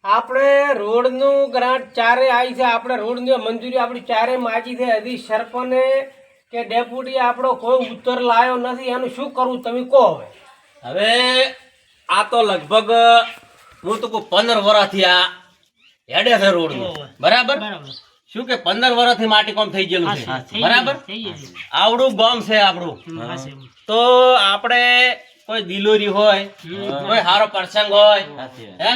આપણે રોડનું ગ્રાન્ટ ચારે આવી છે. આપણે રોડની મંજૂરી આપણી ચારે માજી છે. હજી સરપંચે કે ડેપ્યુટી આપણો કોઈ ઉત્તર લાવ્યો નથી. એનું શું કરવું તમે કહો. હવે આ તો લગભગ હું તો કહું 15 વર્ષથી આ હેડે છે રોડ બરાબર. શું કે 15 વર્ષથી માટી કામ થઈ ગયેલું છે બરાબર. આવડું ગામ છે આપણું. તો આપણે કોઈ દિલોરી હોય, કોઈ સારો પ્રસંગ હોય, હે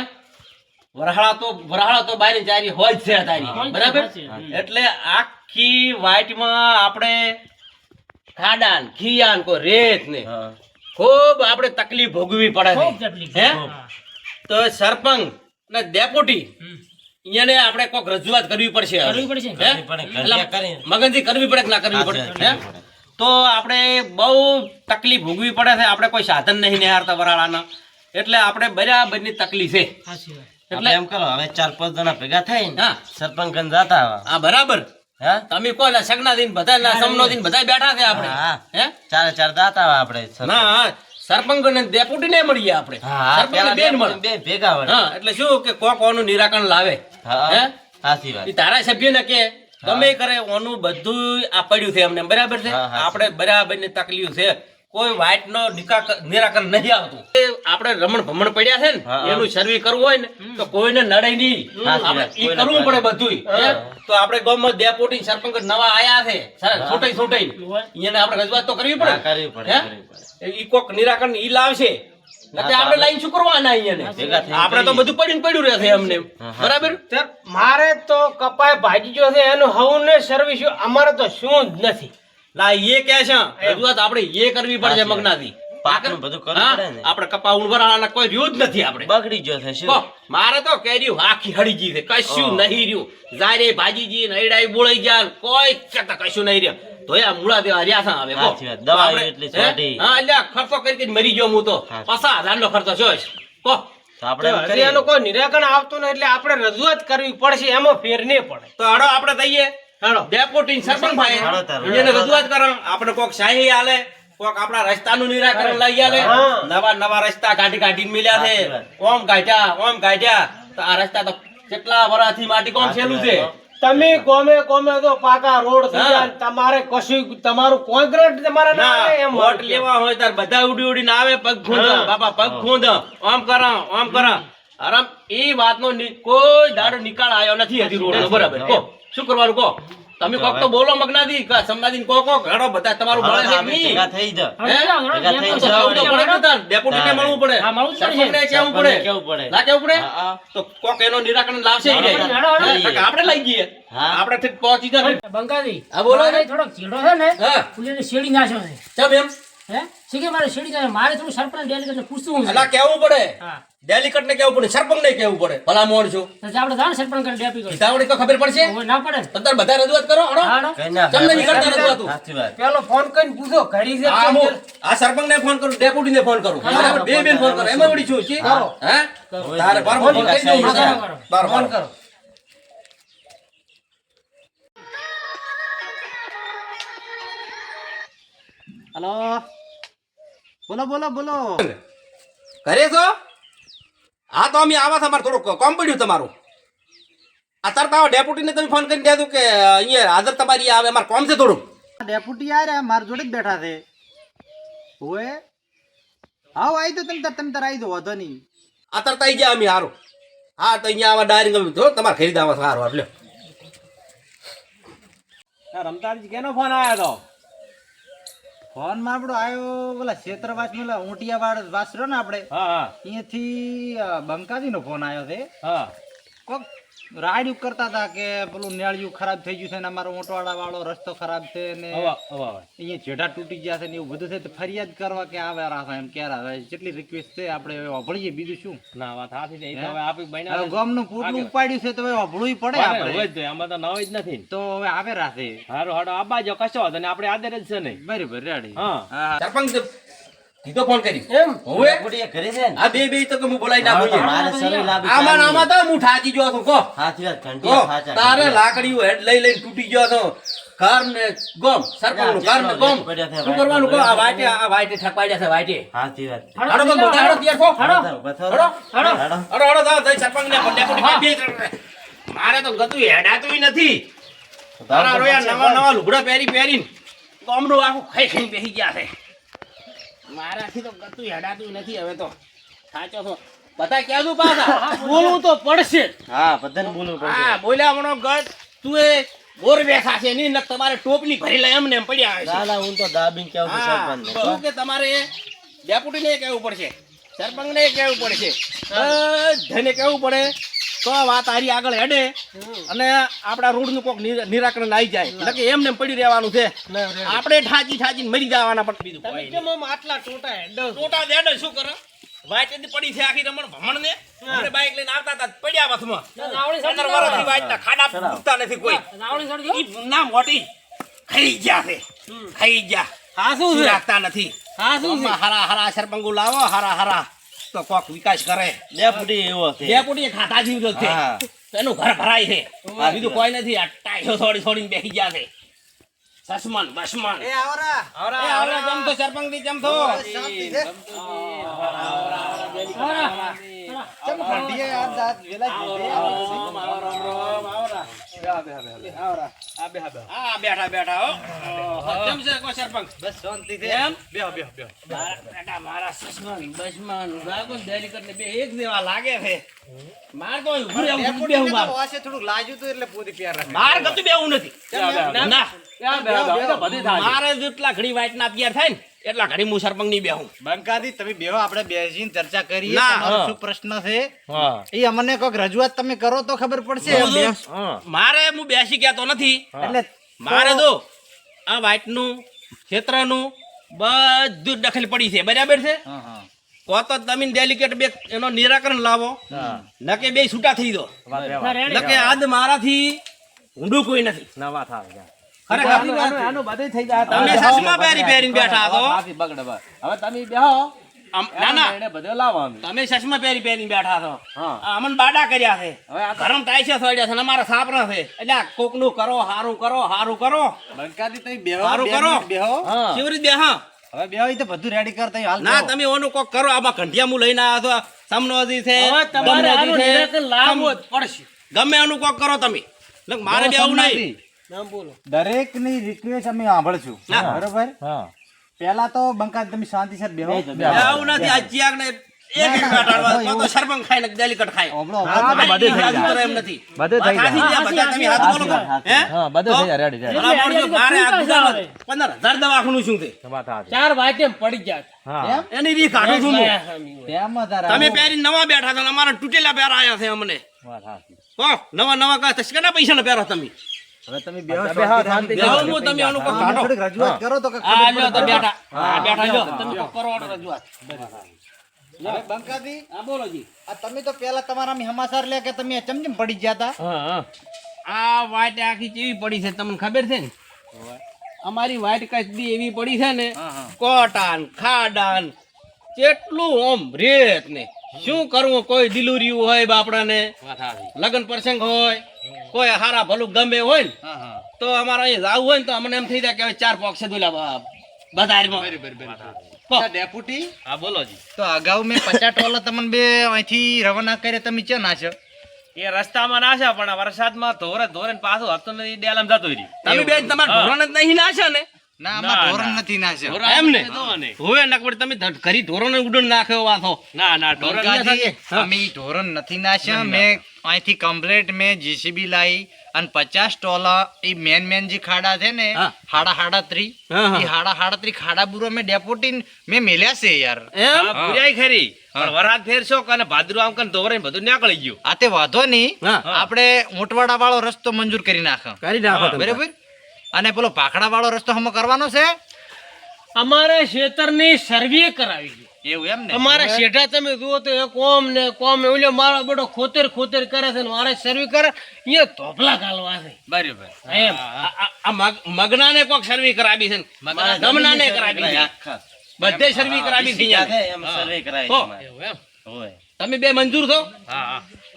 વરહાળા તો બારી ચારી હોય જ છે તારી બરાબર. એટલે આખી વાઇટમાં આપણે ખાડાન ખિયાન કોઈ રેત ને ખૂબ આપણે તકલીફ ભોગવવી પડે છે. હે તો સરપંચ ને ડેપ્યુટી એને આપણે કોઈક રજૂઆત કરવી પડશે. મગનથી કરવી પડે કે ના કરવી પડે. હે તો આપણે બહુ તકલીફ ભોગવી પડે છે. આપણે કોઈ સાધન નહીં નિહારતા વરાળાના. એટલે આપણે બરાબરની તકલીફ છે. એટલે એમ કરો, હવે 4-5 જણા ભેગા થઈને સરપંચ ગણ જાતા. હા બરાબર. હે તમે કોઈ સગના દિન બધા સમનો દિન બધા બેઠા છે આપણે. હે 4 જાતા આપણે. ના સરપંચ ને ડેપ્યુટી ને મળીએ આપણે. સરપંચ બેન મળે બે ભેગા હોય. હા એટલે શું કે કોક ઓનું નિરાકરણ લાવે. હે સાચી વાત. તારા સભ્યને કે ગમે કરે ઓનું બધું આ પડ્યું છે અમને બરાબર છે. આપણે બરાબર ની તકલીફ છે. કોઈ વાઇટ નો નિરાકરણ નહીં આવતું. આપણે રમણ ભમણ પડ્યા છે ને એનું સર્વે કરવું હોય ને તો કોઈને નડે નહીં. આપણે ઈ કરવું પડે બધું. તો આપણે ગામમાં ડેપ્યુટી સરપંચ નવા આયા છે છૂટાઈ એને આપણે રજૂઆત તો કરવી પડે. ઈ કોક નિરાકરણ ઈ લાવશે. આપણે લાઈન શું કરવાના અહીંયા આપણે તો બધું પડ્યું રહે છે અમને બરાબર. મારે તો કપાય ભાજી જો છે એનું હવું ને સર્વિસ અમારે તો શું જ નથી. લા એ કે છે રજૂઆત આપણે એ કરવી પડશે મગનાથી. પાકનું બધું કરવું પડે ને. આપણે કપા ઉણવરાના કોઈ રહ્યું જ નથી. આપણે બગડી ગયો છે શું? મારે તો કેર્યું આખી હળી ગઈ છે. કશું નહીં રહ્યું. જારે ભાજીજી નઈડાઈ બોળાઈ ગયા કોઈ કશું નહીં રહ્યું. તો આ મૂળા દેવા રહ્યા છે હવે. દવા એટલી છોટી. હા એટલે ખર્ચો કરી મરી ગયો હું તો 50,000 નો ખર્ચો છે. કહો આપણે એનું કોઈ નિરાકરણ આવતું નહીં એટલે આપણે રજૂઆત કરવી પડશે. એમાં ફેર નહીં પડે. તો હડો આપણે દઈએ ડેપ્યુટી સરપંચ ભાઈ એને રજૂઆત કરો. આપણે કોઈક શાહી આલે, કોઈક આપણા રસ્તાનું નિરાકરણ લઈ આલે. નવા રસ્તા કાઢીને મિલ્યા છે. ઓમ કાઢ્યા તો આ રસ્તા તો કેટલા વર્ષથી માટી કોમ છેલું છે. તમે કોમે તો પાકા રોડ તમારે કશું તમારું કોન્ક્રીટ તમારે ના આવે. એમ વોટ લેવા હોય ત્યારે બધા ઉડીને આવે. પગ ખૂંદ બાપા પગ ખૂંદ ઓમ કરો. આરામ એ વાતનો કોઈ દાડો નિકાલ આવ્યો નથી હજી રોડ નો બરાબર. કહો શું કરવાનું કહો. તમે કોક તો બોલો મગનાથી સમનાથી કો ઘડો બધા તમારું મળે છે ભેગા થઈ જાવ. ડેપ્યુટી ને મળવું પડે, સરપંચને કેવું પડે. ના કેવું પડે તો કોક એનો નિરાકરણ લાવશે. આપણે લઈ જઈએ. આપણે ઠીક પહોંચી જાય. બંકાજી હા બોલો. થોડોક ચીડો છે ને ફૂલીને શેડી નાખ્યો છે. ચમ એમ હે શીખે મારે શેડી નાખ્યો. મારે થોડું સરપંચ ડેલીગેટને પૂછવું છે. અલા કેવું પડે. ડેલિકેટ ને કેવું પડે, સરપંચ ને કેવું પડે. ભલા મોણ છો આપણે જાણ સરપંચ કરીને ડેપી કરી હિતાવડી તો ખબર પડશે. ના પડે અત્યારે બધા રજૂઆત કરો. તમને નહીં કરતા રજૂઆત. સાચી વાત. પેલો ફોન કરીને પૂછો ઘડી છે. આ સરપંચ ને ફોન કરું, ડેપ્યુટી ને ફોન કરું. બે બેન ફોન કરો. એમાં વળી છું. હે તારે બાર ફોન કરો. હલો બોલો. ઘરે છો? હા તો અમે આવા તમારે થોડુંક કોમ પડ્યું તમારું. અત્યારે તો ડેપ્યુટી ને તમે ફોન કરીને કહેતું કે અહીંયા હાજર તમારી આવે. અમારે કોમ છે થોડુંક. ડેપ્યુટી આ મારા જોડે જ બેઠા છે. ઓએ આવો આવી તો તમે તાર આવી દો વાંધો નહીં. અત્યારે તો આવી ગયા અમે. સારું હા તો અહીંયા આવા ડાયરી ગમે જો તમારે ખરીદ આવા સારું. એટલે રમતાજી કેનો ફોન આવ્યો હતો? ફોન માં આપડો આવ્યો પેલા ક્ષેત્રવાસ પેલા ઊંટિયા વાળો વાસ રહ્યો ને આપડે અહીંયાથી બંકાજી નો ફોન આવ્યો છે. કોક રાડ્યું કરતા હતા કે પેલું નેળિયું ખરાબ થઈ ગયું છે ને અમારો ઊંટવાડા વાળો રસ્તો ખરાબ છે ને અહીંયા જેઠા તૂટી ગયા છે ને એવું બધું છે. તો ફરિયાદ કરવા કે આવે રાસા એમ ક્યારે જેટલી રિક્વેસ્ટ છે આપણે અભળીએ. બીજું શું ગામ નું પૂટલું ઉપાડ્યું છે તો હવે અભળવું પડે આપણે. તો હવે આવે રાસે આપણે આદર જ છે ને બરાબર રેડી. સરપંચ કીધો ફોન કરી એમ ડેપ્યુટી ઘરે છે ને. આ બે તો હું બોલાઈ નાખું. મારે સર્વે લાવી. આમાં તો હું ઠાકી ગયો છું. કહો સાચી વાત. ઘંટિયા સાચા. તારે લાકડીઓ હેડ લઈને તૂટી ગયો હતો. ઘર ને ગોમ સરપંચ નું ઘર ને ગોમ શું કરવાનું કહો. આ વાઈટે ઠકવાડ્યા છે વાઈટે. સાચી વાત. હડો તો બધા હડો તૈયાર કહો. હડો. હડો સરપંચ ને ડેપ્યુટી આ બે ત્રણ. મારે તો ગતું હેડાતુંય નથી. તારા રોયા નવા લુગડા પહેરીને ગામડું આખું ખાઈ બેસી ગયા છે. મારાથી તો ગતું હેડાતું નથી હવે તો. સાચો છો બધા કહેતું પાછા બોલવું તો પડશે. હા બધાને બોલવું પડશે. હા બોલ્યા મનો ગત તું એ બોર બેઠા છે ની નક તમારે ટોપલી ભરી લે એમને એમ પડ્યા છે. ના હું તો દાબીને કહું છું સરપંચને. બહુ કે તમારે ડેપ્યુટીને કહેવું પડશે, સરપંચને કહેવું પડશે, બધાને કહેવું પડે તો વાત હારી આગળ હેડે અને આપણા રોડનું કોક નિરાકરણ આવી જાય. એટલે કે એમને એમ પડી રહેવાનું છે. આપણે ઠાચીને મરી જવાના પણ બીજું કોઈ નહીં. કેમ આમ આટલા ટોટા હેડો? ટોટા દેડે શું કરે વાઈટ પડી છે આખી રમણ ભમણ ને આપણે બાઈક લઈને આવતા હતા પડ્યા વસમાં. નાવડી સડી 15 વર્ષથી વાઈટના ખાડા પૂરતા નથી કોઈ. નાવડી સડી ગયો. ઈ ના મોટી ખાઈ ગયા છે, ખાઈ ગયા. હા શું છે? રાખતા નથી. હા શું છે? હારા સરપંગુ લાવો હારા તો કોક વિકાસ કરે. ડેપ્યુટી એવો છે. ડેપુટી ખાતા જીવ છે. હા. એનું ઘર ભરાય છે. બીજું કોઈ નથી. આ ટાઈસો છોડીને બેસી ગયા છે. સસમાન બસમાન એ આવરા એ આવરા જમ તો સરપંચ ની જમ તો શાંતિ છે. ચમ ઘંટીએ યાર દાંત વેલા હા બેઠા હો જમ છે કો સરપંચ બસ શાંતિ છે. એમ બેહો મારા બેટા મારા સસમાન બસમાન ગાગો ડેલિકેટ ને બે એક જેવા લાગે છે. માર તો ઉભું રહેવું બેહું માર. વાસે થોડુંક લાજ્યું તું એટલે પોતે પ્યાર રાખે. માર ગતું બેહું નથી. ના મારે જેટલા ઘડી વાઈટ ના તૈયાર થાય ને એટલા ઘડી હું સરપંચ ની બેહું. બંકાદી તમે બેહો આપણે બેસીને ચર્ચા કરીએ. ના. તમારો શું પ્રશ્ન છે એ અમને કોઈક રજૂઆત તમે કરો તો ખબર પડશે. મારે હું બેસી ગયા તો નથી. એટલે મારે તો આ વાઈટ નું ક્ષેત્ર નું બધું દખલ પડી છે બરાબર છે. હા હા કો તો તમે ડેલિકેટ બે એનો નિરાકરણ લાવો નકે બે છૂટા થઈ દો. નકે આદ મારાથી ઊંડું કોઈ નથી. ખરેખર તમે સસમા પહેરીને બેઠા છો. ના ના તમે ચશ્મા પહેરીને બેઠા છો. અમને બાડા કર્યા છે, ગરમ થાય છે થોડ્યા છે ને અમારા સાપરા છે. એટલે કોક નું કરો હારું કરો બંકાદી તમે બેહો સારું બે કરો. મિનિટ બેહો. કેવી રીતે બેહા હવે બેહો ઈ તો બધું રેડી કરતા હાલ ના બેહો. તમે ઓનું કોક કરો. આમાં ઘંટિયા લઈને આવ્યા છો સમનોજી છે હવે તમારે આનું દમનોજી છે. નિરાકરણ લાવવું જ પડશે. ગમે એનું કોક કરો તમે. નક મારે બેવું નહીં. નામ બોલો. દરેક ની રિક્વેસ્ટ અમે સાંભળશું ના. બરોબર. પહેલા તો બંકા તમે શાંતિ સાથે બેહો. બેવું નથી. આ ચિયાક ને એક એક કાઢવા તો તો સરપંચ ખાય ને ડેલિકેટ ખાય. ઓબળો મારી હાથ ઉતરે એમ નથી. ખાસી ગયા બધા તમે હાથ બોલો તો. હે ભલા માણસો મારે આ ગુજરાત 15,000 દવાખાનું શું છે? 4 વાગે પડી ગયા. એની રી કાઢું છું હું. તેમ તારા તમે પહેરીને નવા બેઠા છો ને અમારા તૂટેલા પહેરા આયા છે અમને. કહો નવા કા તસ્કરના પૈસા ને પહેરો તમે. હવે તમે બેહો બેહો હું તમે આનું કોક કાઢો. થોડીક રજૂઆત કરો તો કંઈક આ ખબર લ્યો તો પડે. બેઠા. આ બેઠા લ્યો તમે કોક કરો આનો રજૂઆત. હવે બંકાજી આ બોલો જી. આ તમે તો પહેલા તમારા સમાચાર લે કે તમે ચમચમ પડી ગયા હતા. આ વાઈટ આખી કેવી પડી છે તમને ખબર છે ને? અમારી વાઈટ કચડી એવી પડી છે ને કોટાન ખાડાન કેટલું ઓમ રેત ને શું કરવું. કોઈ ડિલિવરી હોય બાપડાને લગ્ન પ્રસંગ હોય કોઈ હારા ભલું ગમે હોય ને તો અમારે અહીં જવું હોય ને તો અમને એમ થઈ જાય કે હવે 4 પોક્ષે દોલા બધારમાં. ડેપ્યુટી હા બોલો જી. તો અગાઉ મેં 50 ટોલા તમને બે અહીંથી રવાના કરે તમે ચો નાશો. એ રસ્તામાં નાશે પણ વરસાદમાં ધોરે પાછું હતું નથી ડેલામ જતો રહી. તમે બે તમારા ઢોરણ જ નહીં નાશે ને? ના આમાં ધોરણ નથી નાશ્યો. એમ ને હવે નકવડ તમે ઘરી ધોરણ ઉડન નાખ્યો વાથો. ના બંકાજી, અમે ઈ ધોરણ નથી નાશ્યા. મેં અહીંથી કમ્પ્લેટ મેં જીસીબી લાવી અને 50 ટોલા એ મેન જે ખાડા છે ને હાડા 3 એ હાડા 3 ખાડા બુરો મેં ડેપોટી મેં મેલ્યા છે યાર. એમ પુરાઈ ખરી પણ વરાત ફેરશો કે ભાદરુ આમ કન ધોરે બધું નીકળી ગયું. આ તે વાંધો નહીં. આપણે ઊંટવાડા વાળો રસ્તો મંજૂર કરી નાખો. બરાબર. અને પેલો ભાખડા વાળો રસ્તો હમો કરવાનો છે. અમારે ખેતરની સર્વે કરાવી છે. એવું એમ ને. અમારા શેઠા તમે જુઓ તો એ કોમ ઓલો મારો બેટો ખોતર કરે છે ને મારે સર્વે કરે એ ધોપલા ગાલવા છે. બરાબર. એમ આ મગનાને કોક સર્વે કરાવી છે ગમનાને કરાવી છે. બધે સર્વે કરાવી છે એમ સર્વે કરાય હો. તમારે. હોય. તમે બે મંજૂર છો?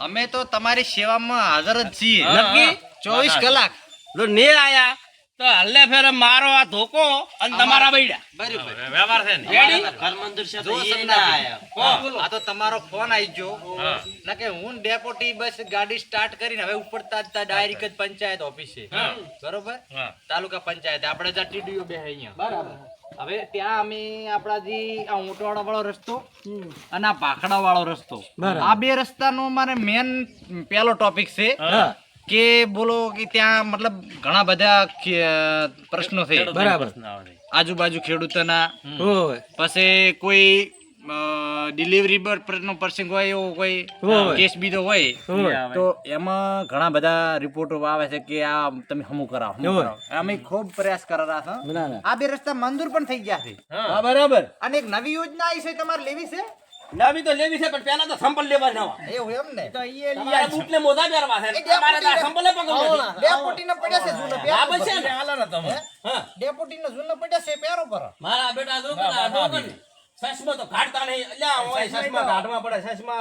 અમે તો તમારી સેવામાં હાજર જ છીએ. નક્કી 24 કલાક. જો ને આયા તો હલ્લે ફેરે મારો આ ધોકો અને તમારા બૈડા બરાબર. વ્યવહાર છે ને રેડી ઘર મંદિર છે તો જો એ સપના ના ભાઈ. આયા. આ તો તમારો ફોન આવી ગયો ના કે હું ડેપોટી બસ ગાડી સ્ટાર્ટ કરીને હવે ઉપડતા જ ડાયરેક્ટ જ પંચાયત ઓફિસે બરોબર તાલુકા પંચાયત આપણે જ્યાં ટીડીઓ બે અહીંયા બરાબર. હવે ત્યાં અમે આપણા જે આ ઊંટવાળા વાળો રસ્તો અને આ ભાખડા વાળો રસ્તો આ બે રસ્તાનો મારે મેન પહેલો ટોપિક છે કે બોલો કે ત્યાં મતલબ ઘણા બધા પ્રશ્નો છે બરાબર આજુબાજુ ખેડૂતોના પછી કોઈ ડિલિવરી નો પ્રસંગ હોય એવો કોઈ કેસ બીજો હોય તો એમાં ઘણા બધા રિપોર્ટો આવે છે કે આ તમે હમું કરાવો અમે ખૂબ પ્રયાસ કરેલા છે આ બે રસ્તા મંજૂર પણ થઈ ગયા છે બરાબર અને એક નવી યોજના આવી છે તમારે લેવી છે નવી તો લેવી છે પણ પેલા તો સંપલ લેવા જવા એવું એમ ને તમારા બૂટને મોઢા પહેરવા છે તમારે તો આ સંપલે પકડવો છે ડેપોટી ના પડ્યા છે જૂના બરાબર છે ને હાલો ને તમે હા ડેપોટી ના જૂના પડ્યા છે પેરો પર મારા બેટા જો કે સસમાં તો કાઢતા નહીં અલ્યા ઓય સસમાં કાઢવા પડે સસમાં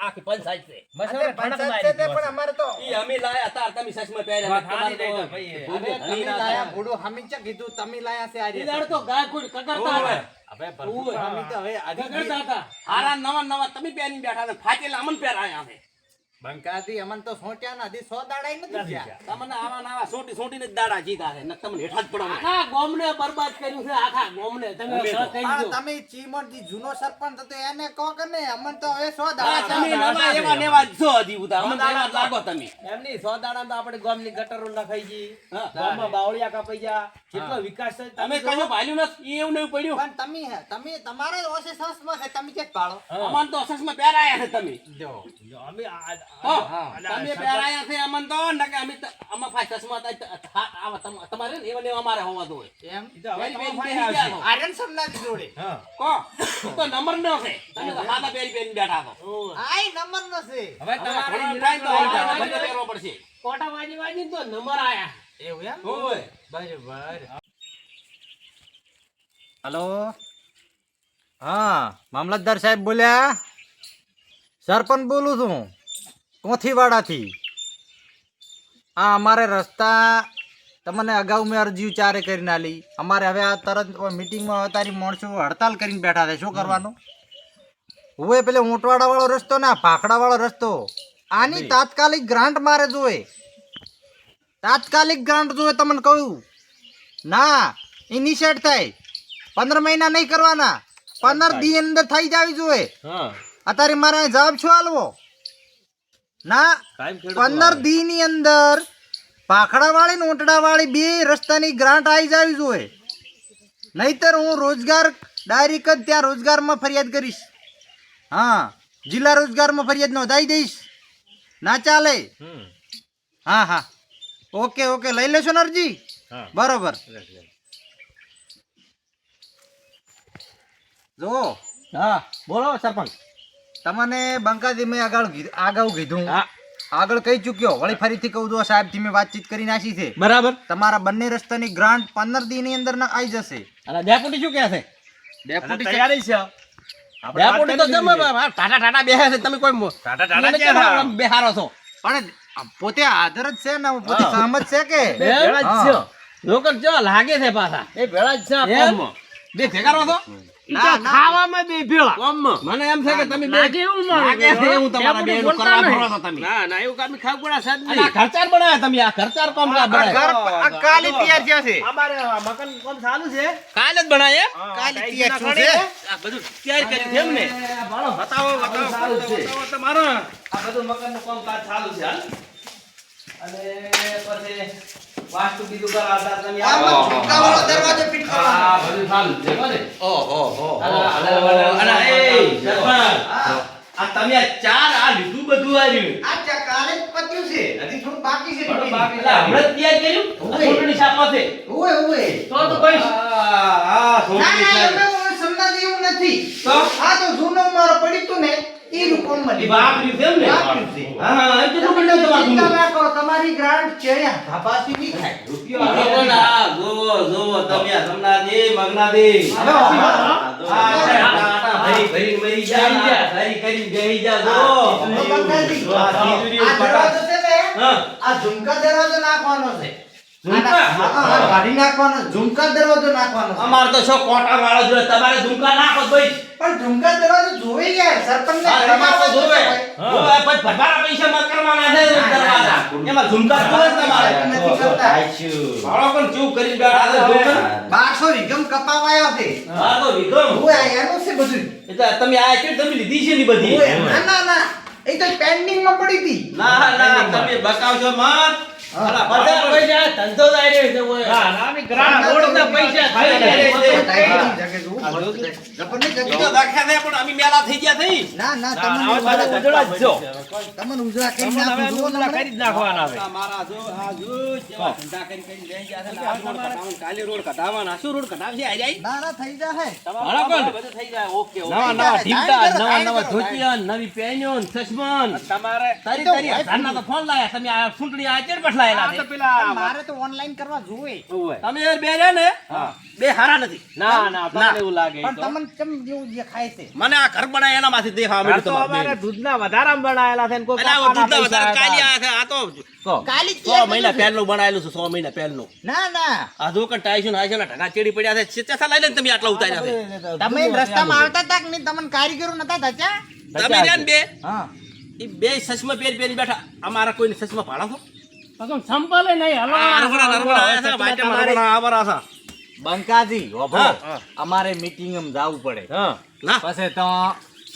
આખી પંચાયત છે પંચાયત છે તે પણ અમારે તો ઈ અમે લાયા તાર તમે સસમાં પહેર્યા તમારે તો તમે લાયા ભૂડું હમી ચા કીધું તમે લાયા છે આ રીતે ઈદાર તો ગાય કોઈ કકરતા હતા હવે ભરપૂર હમી તો હવે કકરતા હતા હારા નવા તમે પહેરીને બેઠા ને ફાટેલા અમન પહેરાયા છે બંકાથી અમન તો સોટ્યા ના દી 100 દાડા નથી થયા તમને આવા નવા સોટીને જ દાડા જીતા છે ન તમને હેઠા જ પડવા આખા ગોમને બરબાદ કર્યું છે આખા ગોમને તમે કહી દો તમે ચીમણ જી જૂનો સરપંચ હતો એને કહો કે ને અમન તો હવે 100 દાડા તમે નવા એવા નેવા જો હજી ઉતા અમન એવા લાગો તમે એમની 100 દાડા તો આપણે ગામની ગટરો નખાઈ ગઈ ગામમાં બાવળિયા કપાઈ ગયા કેટલો વિકાસ છે તમે કયો ભાલ્યું નથી એવું નહીં પડ્યું પણ તમે તમારે ઓછે સંસમાં છે તમે ચેક પાડો અમન તો અસસમાં પહેરાયા છે તમે જો અમે તમે પહેરાયા છે અમન તો ન કે અમે આમાં ફાઈ ચશ્મા તમારે ને એવા ને અમારે હોવા દો એમ આર્યન સમના જોડે કો તો નંબર ન છે તમે તો સાદા પહેરી બેઠા છો આઈ નંબર ન છે હવે તમારે નિરાય તો બંને પહેરવો પડશે કોટા વાજી તો નંબર આયા એવું એમ ઓય બરાબર હલો હા મામલતદાર સાહેબ બોલ્યા સરપંચ બોલું છું કોથીવાડાથી આ અમારે રસ્તા તમને અગાઉ મેં અરજી ચારે કરીને આલી અમારે હવે આ તરત મિટિંગમાં અતારી માણસો હડતાલ કરીને બેઠા છે શું કરવાનું હવે પેલે ઊંટવાડા વાળો રસ્તો ને ભાખડા વાળો રસ્તો આની તાત્કાલિક ગ્રાન્ટ મારે જોએ તાત્કાલિક ગ્રાન્ટ જોએ તમને કહ્યું ના ઇનિશિયેટ થાય 15 મહિના નહીં કરવાના 15 દી અંદર થઈ જાવી જોઈએ અત્યારે મારે જવાબ શું આલવો ના 15 દી ની અંદર ભાખડા વાળી ને ઊંટડા વાળી બે રસ્તાની ગ્રાન્ટ આવી જાવી જોઈએ નહીતર હું રોજગાર ડાયરેક્ટ જ ત્યાં રોજગારમાં ફરિયાદ કરીશ હા જિલ્લા રોજગારમાં ફરિયાદ નોંધાઈ દઈશ ના ચાલે હા હા ઓકે ઓકે લઈ લેશો ને અરજી બરોબર જો હા બોલો સરપંચ તમને બંકાજી મેં આગળ કીધું આગળ કહી ચૂક્યો વળી ફરીથી કહું છું સાહેબ થી મેં વાતચીત કરી નાખી છે બરાબર તમારા બંને રસ્તાની ગ્રાન્ટ 15 દી ની અંદર આવી જશે અને ડેપ્યુટી શું કહે છે ડેપ્યુટી તૈયારી છે ડેપ્યુટી તો તમે ટાટા બેહે છે તમે કોઈ ટાટા બેહારો છો પણ પોતે હાજર જ છે ને પોતે સહમત છે કે ભેળા જ છે લોકો જો લાગે છે પાછા એ ભેળા જ છે કોમમાં બે ભેગા રહો છો ખાવામાં બે ભેળા કોમમાં મને એમ છે કે તમે બે કેવું લાગે છે હું તમારા બે નું કરવા ભરો છો તમે ના ના એવું કામ ખાવ ગોળા સાદ નહીં આ ખર્ચાર બનાવ્યા તમે આ ખર્ચાર કોમ બનાવ્યા આ કાલી તૈયાર છે અમારે મકાન કોમ ચાલુ છે કાલે જ બનાય કાલી તૈયાર છે આ બધું તૈયાર કરી છે એમને બતાવો તમારો આ બધું મકાન નું કામ કાજ ચાલુ છે હાલ અને પછી વાસ્તુ બીજું કરાવતા તમે આમાં ઝુકાવાળો દરવાજો ફિટ કરવાનો આ બધું ચાલુ છે બોલે ઓહો અને એ સરપંચ આ તમે આ ચાર આ લીધું બધું આવ્યું આ કાલે જ પત્યું છે હજી થોડું બાકી છે એટલે હમણાં તૈયાર કર્યું છોટણી શાકમાં છે ઓય ઓય તો કઈશ ના ના એમાં સમજા જેવું નથી તો આ તો જૂનો મારો પડી તું ને ઈનું કોમ માં વાપર્યું છે એમ ને હા એ કેટલું પડ્યું તમારું ચિંતા ના કરો તમારી ગ્રાન્ટ ચડ્યા ધાબાથી નહીં થાય જોવો જોવો તમે આ સમનાજી મગનાજી ભરી મરી જા ભરી કરી ગઈ જા જો આ દરવાજો છે ને આ ઝુમકા દરવાજો નાખવાનો છે કાઢી નાખવાનો ઝુમકા દરવાજો નાખવાનો છે. અમારે તો છો કોટા વાળો જોઈએ તમારે ઝુમકા નાખો ભાઈ પણ ઝુમકા દરવાજો જોવે યાર સરપંચ તમારે તો જોવે જોવે પછી ભરવાના પૈસા માં કરવાના છે દરવાજા એમાં ઝુમકા જોવે તમારે નથી કરતા. ભાડો પણ ચૂપ કરી બેઠા છે ઝુમકા 1200 વીઘમ કપાવાયો છે. હા તો વિક્રમ ઓય આ એનું છે બધું. એટલે તમે આ કે તમે લીધી છે ની બધી ઓય, ના ના ના એ તો પેન્ડિંગ માં પડી હતી. ના ના તમે બકાવજો મત અલા બધા પૈસા ધંધો જાય રે છે ઓય ના ના અમે ગ્રામ રોડ ના પૈસા ખાઈ લે છે તો દાખા દે પણ અમે મેલા થઈ ગયા થઈ ના ના તમને ઉજળા કરી નાખું જુઓ ને હમણાં. નાખવાના આવે મારા જો આ જો જેવા ધંધા કરી લઈ ગયા છે આ રોડ કઢાવવાનું કાલે રોડ કઢાવવાના શું રોડ કઢાવશે આ જાય ના ના થઈ જાહે. બધું થઈ જાય ઓકે નવા નવા ઢીમટા નવા ધોતિયા નવી પેન્યો ચશ્મા તમારે તારી તારી હજારના તો ફોન લાયા તમે આ ફૂંટણી આ ચેડ બઠલાયેલા છે પણ મારે તો ઓનલાઈન કરવા જોવે. તમે યાર બે રહ્યા ને બે હારા નથી ના ના તમને એવું લાગે પણ તમને કેમ જેવું જે ખાય છે. મને આ ઘર બનાય એનામાંથી દેખા મળ્યું તો તમારે અમારે દૂધના વધારામાં બનાયેલા છે ને કોઈ એટલે આ દૂધના વધારે કાલી આ છે આ તો કાલી જ 100 મહિના પહેલનું બનાયેલું છે 100 મહિના પહેલનું ના ના આ જો કણ ટાઈશન હાઈશન ઢગા ચેડી પડ્યા છે ચેચા લઈને તમે આટલા ઉતાર્યા છે તમે રસ્તામાં આવતા હતા કે નહીં તમને કારીગરો નતા થતા. તમે રહ્યા ને બે હા એ બે સસમાં પેર પેરી બેઠા અમારા કોઈને સસમાં ભાડો છો પછી સંભાલે નહીં હલો નરવડા આયા છે વાટે નરવડા આવરા છે બંકાજી ઓભો અમારે મીટિંગ માં જાવું પડે. હા ના પછી તો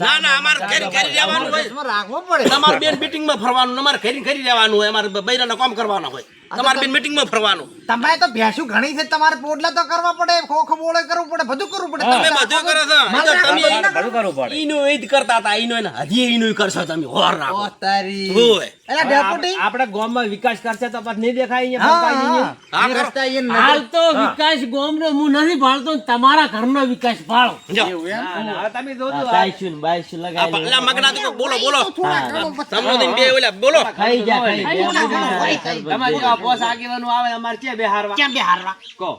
ના ના અમારે ઘરે ઘરે રહેવાનું હોય દેશમાં રાખવો પડે. તમારે બેન મીટિંગ માં ફરવાનું અમારે ઘરે ઘરે રહેવાનું હોય અમારે બૈરાના કામ કરવાના હોય તમારે બેન મીટિંગ માં ફરવાનું તમારે તો ભેંસું ઘણી છે તમારે પોડલા તો કરવા પડે ખોખ બોળે કરવું પડે બધું કરવું પડે. તમે બધું કરો છો એ તો તમે બધું કરવું પડે ઈનો ઈદ કરતા હતા ઈનો ને હજી ઈનો કરશો તમે હોર રાખો ઓ તારી હોય એલા ડેપુટી આપણે ગામમાં વિકાસ કરશે તો પછી નહીં દેખાય હા, અહીંયા હા. હા, એ કરો. રસ્તા એ નજર- હાલ તો વિકાસ ગામનો હું નથી ભાળતો તમારા ઘરનો વિકાસ ભાળો જો એવું એમ? હવે તમે જોજો બાઈસું બાઈસું આ લગાવી પલ્લા મગના તો બોલો બોલો થોડા ઘણું પછી સમજો બે ઓલા બોલો ખાઈ જા ખાઈ ખાઈ જા, જા ખાઈ જા. તમારી જેવા બોસ આગેવાનો આવે અમારે ક્યાં બેહારવા ક્યાં બેહારવા? કહો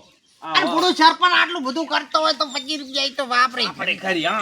અને પૂરું સરપંચ આટલું બધું કરતો હોય તો 25 રૂપિયા ઈ તો વાપરે. આપણે ખરી હા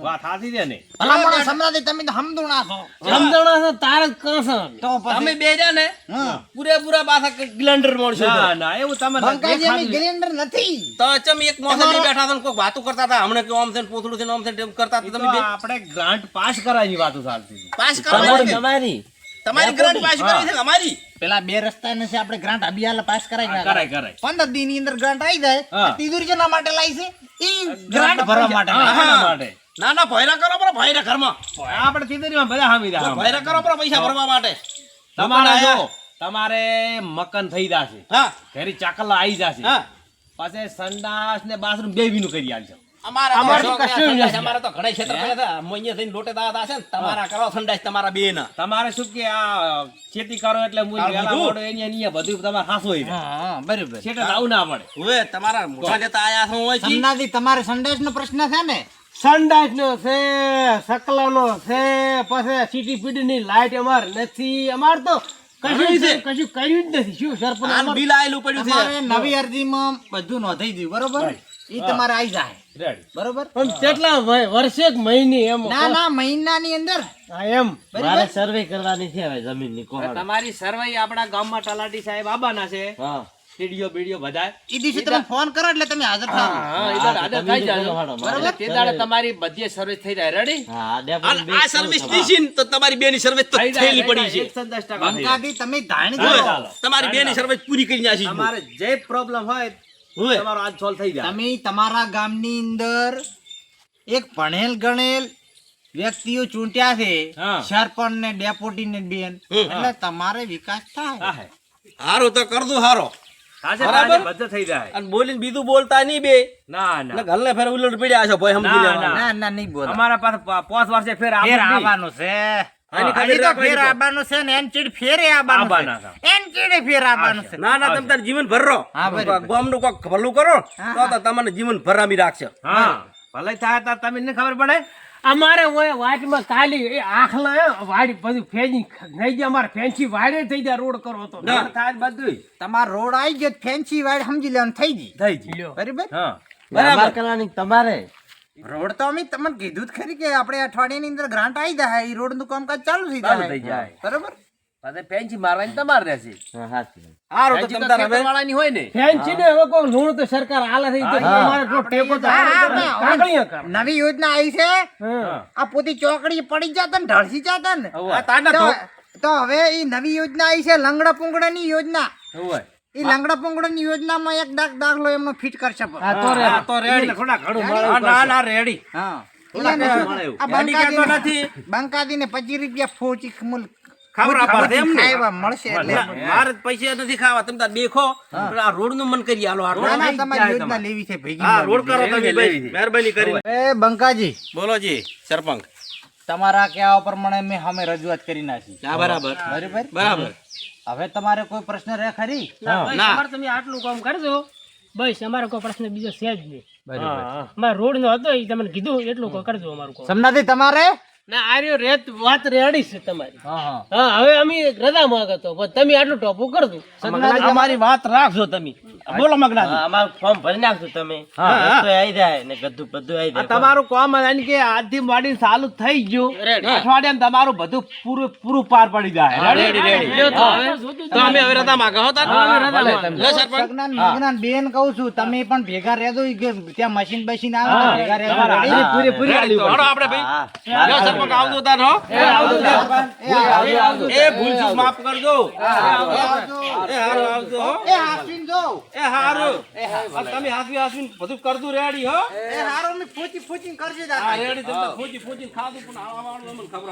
વાત સાચી છે ને ભલામણો સમરાદી તમે તો હમદુણા છો. સમજણા છે તાર જ કરશે તો પછી તમે બે રહ્યા ને હા. પૂરેપૂરા પાછા ગ્લેન્ડર મળશો ના ના એવું તમે બંકાજી અમે ગ્રેન્ડર નથી. તો ચમ એક મોસમ બેઠા હતા ને કોઈ વાતો કરતા હતા હમણાં કે ઓમ છે ને પોથડું છે ને ઓમ છે ને તેમ કરતા હતા તમે બે આપણે ગ્રાન્ટ પાસ કરાવવાની વાતો ચાલતી હતી. પાસ કરવાની છે. તમારી તમારી ગ્રાન્ટ પાસ કરી છે કે અમારી પેલા બે રસ્તા ને છે આપણે ગ્રાન્ટ અભિયાન પાસ કરાઈ કરાય કરાય 15 દી ની અંદર ગ્રાન્ટ આવી જાય. હા. આ તિજોરી જેના માટે લાવી છે ઈ ગ્રાન્ટ ભરવા માટે હા, લાવી. એના માટે ના ના ભયરા કરો બરો ભયરા ઘરમાં આપણે તિજોરીમાં બધા હામી રહ્યા ભયરા કરો બરો પૈસા ભરવા માટે તમારે જો તમારે મકાન થઈ જશે હા ઘરે ચાકલા આવી જશે હા પછી સંડાસ ને બાથરૂમ બે વીનું કરી આલજો અમારે અમારે તો કશું નથી. અમારે તો ઘણા ક્ષેત્ર પડ્યા હતા મોઈએ થઈને લોટે દાદા છે ને તમારા કરો સંડાસ તમારા બે ના તમારે શું કે આ ખેતી કરો એટલે હું કાળ વેલા બધું. મોડો એની અહીંયા બધું તમારે હાસો હોય હા બરાબર. છેટે આવું ના પડે હવે તમારા મોટા જતા આયા છો હોય છે સમનાદી તમારે સંદેશ નો પ્રશ્ન છે ને? સંડાસ નો છે સકલાનો છે પછી સીટી પીડી ની લાઈટ અમાર નથી અમાર તો કશું છે. કશું કર્યું જ નથી શું સરપંચ આનું અમાર- બિલ આયેલું પડ્યું તમારે છે નવી અરજીમાં બધું નોંધાઈ ગયું બરોબર. ઈ તમારે આવી જાય રેડી બરોબર. પણ કેટલા વર્ષે એક મહિને એમ ના ના મહિનાની અંદર હા, એમ મારે સર્વે કરવાની છે હવે જમીનની કોણ તમારી સર્વે આપણા ગામમાં તલાટી સાહેબ આબાના છે હા ટીડીઓ બીડીઓ બધા ઈ દિવસે તમે ફોન કરો એટલે તમે હાજર થાઓ. હા એ દાડે હાજર થઈ જાજો. બરાબર. એટલે તે દાડે તમારી બધી સર્વિસ થઈ જાય રેડી હા અને ડેપો આ સર્વિસ દીધી ને તો તમારી બેની સર્વિસ તો થયેલી પડી છે 110% થઈ જાય. બંકાજી તમે ધાણી હા, કરો. ચાલો. તમારી બેની સર્વિસ પૂરી કરી નાખી છે. તમારે જે પ્રોબ્લેમ હોય હોય. તમારો આજ સોલ્વ થઈ જાય તમે તમારા ગામની અંદર એક ભણેલ ગણેલ વ્યક્તિઓ ચૂંટ્યા છે હા. સરપંચ ને ડેપ્યુટી ને બેન એટલે તમારે વિકાસ થાય. હા હે. હારું તો કરજો હારો થાશે, બરાબર. થાશે, બધું થઈ જાય અને બોલીને બીજું બોલતા નહીં બે ના ને ના ઘરને ફેર ઉલટ પડ્યા છો ભાઈ સમજી ના, લેવાનું. ના ના નહીં બોલો. અમારા પાસે 5 વર્ષે ફેર ફેર આવવાનું આવવાનું છે. આની ખબર હજી તો રાખવાની ફેર તો. આવવાનું છે ને એન ચીડ ફેરે આવવાનું આવવાના છે. છે. એન ચીડે ફેર આવવાનું છે. ના ના તમે તાર જીવન ભરો હા, બરાબર. ગામનું કોક ભલું કરો હા, તો તમને જીવન ભરામી રાખશે હા ભલે થાય તો તમને ખબર પડે અમારે ઓય વાટમાં કાલી એ આખલા વાડી બધું ફેંચી નહીં જાય અમારે ફેંચી વાડે થઈ જાય રોડ કરો તો ના. થાય બધું તમારો રોડ આવી ગયો ફેન્સી વાડ સમજી લેવાનું થઈ ગઈ થઈ ગયું બરાબર. હા બરાબર કરવાની તમારે રોડ તો અમે તમને કીધું જ ખરી કે આપણે અઠવાડિયાની અંદર ગ્રાન્ટ આવી જાય એ રોડ નું કામકાજ ચાલુ થઈ ચાલુ થઈ જાય જાય. બરાબર. પાછા પેન્સી મારવાની તમારે રહેશે હા હાચી વાત. હારું તો તમ તાર હવે વાળાની હોય ને ફેન્સી ને હવે કોઈ લુણ તો સરકાર આલે છે ઈ તો તમારે જો ટેકો તો કાગળિયા કર. નવી યોજના આવી છે હા. આ પોતી ચોકડી પડી જાતા ને ઢળસી જાતા ને આ તાના તો તો તો હવે ઈ નવી યોજના આવી છે લંગડા પુંગડાની યોજના હોય ઈ લંગડા પુંગડાની યોજનામાં એક દાખલો એમનો ફિટ કરશે પણ. આ તો રે આ તો રેડી થોડા ઘણું મળે હા, ના ના રેડી હા એટલે ને આ એની કહેતો નથી બંકાદીને 25 રૂપિયા ફોચી મુલ ખબર આપડે એમ ને ખાવા મળશે એટલે મારે પૈસા નથી ખાવા તમે તાર દેખો પણ આ રોડ નું મન કરી આલો આ ના, ના, રોડ તમારી યોજના લેવી છે ભેગી હા રોડ કરો તમે ભાઈ મહેરબાની કરીને એ બંકાજી બોલો જી સરપંચ તમારા કહેવા પ્રમાણે મેં અમે રજૂઆત કરી નાખી હા બરાબર બરાબર બરાબર હવે તમારે કોઈ પ્રશ્ન રહે ખરી ના અમારે તમે આટલું કામ કરજો બસ અમારે કોઈ પ્રશ્ન બીજો છે જ નહીં બરાબર. અમારે રોડ નો હતો એ તમને કીધું એટલું કોઈ કરજો અમારું કામ સમનાથી તમારે ના આર્યો રેત વાત રેડી છે તમારી હા હા હા હવે અમે રજા માંગતો પણ તમે આટલું ટોપું કરજો અમારી વાત રાખજો તમે બોલો મગનાજી હા, અમારું ફોર્મ ભરી નાખજો તમે રસ્તો આવી જાય ને ગધું બધું આવી જાય તમારું કામ એને કે આજથી માંડીને ચાલુ થઈ ગયું અઠવાડિયામાં તમારું બધું પૂરું પાર પડી જાય રેડી રેડી તો અમે હવે રતા માંગા હો તાર લે સરપંચ સગનાન મગનાન બેન કહું છું તમે પણ ભેગા રહેજો ઈ કે ત્યાં મશીન બશીન આવે તો ભેગા રહેજો રેડી? પૂરેપૂરી રેડી તો હળો આપણે ભાઈ લે સરપંચ આવજો તાર હો એ ભૂલ ચૂક માફ કરજો એ હારું આવજો હો એ હાફીન જો એ હારું તમે હાસવી બધું કરતું રેડી હો એ હારો મે ફૂચી ફૂચી કરજે હા રેડી તમે ફૂજી ખાધું પણ આવા વાળું અમને ખબર